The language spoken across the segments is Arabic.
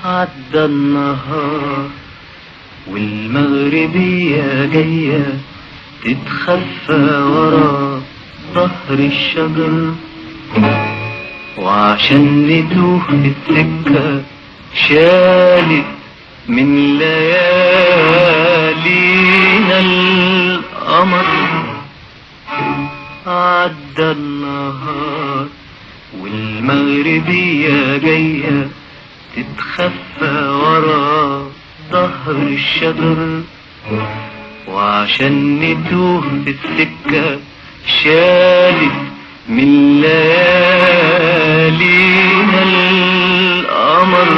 عدى النهار والمغربية جاية تتخفى ورا ظهر الشجر، وعشان نتوه في السكة شالت من ليالينا القمر. عدى النهار والمغربية جاية تتخفى ورا ظهر الشجر، وعشان نتوه في السكة شالت من ليالينا القمر.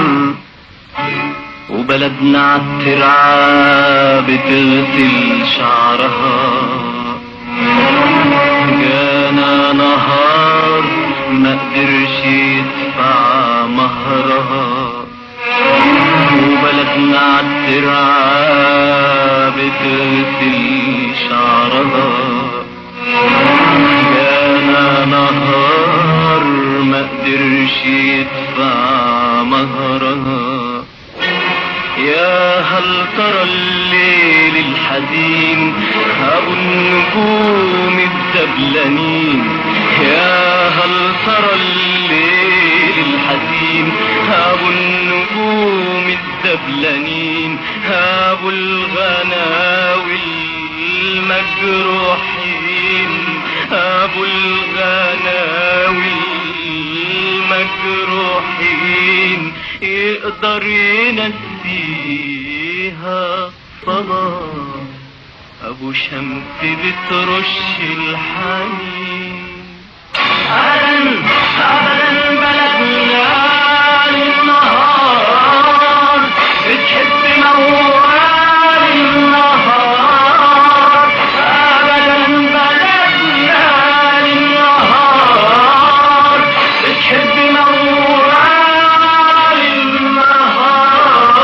وبلدنا عالترعة بتغسل شعرها، جانا نهار ما قدرش يدفع مهرها. وبلدنا عالترعة بتغسل شعرها، جانا نهار ما قدرش يدفع مهرها. يا هل ترى الليل الحزين ابو النجوم الدبلانين، يا هل ترى الليل الحزين ابو النجوم الدبلانين، ابو الغناوي المجروحين، ابو الغناوي المجروحين. يقدر ينسيها صلاة ابو شمس بترش الحنين. ابدا بلدنا للنهار بتحب موال النهار، ابدا بلدنا للنهار بتحب موال النهار.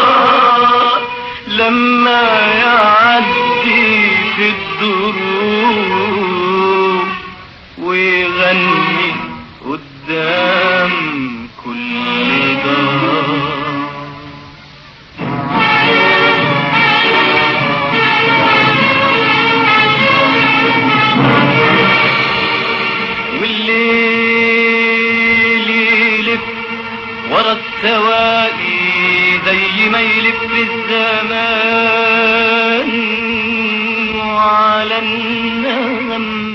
لما يعدي في الدروب ويغني قدام كل دار. والليل يلف ورا السواقي زي ما يلف الزمان، وعلى النغم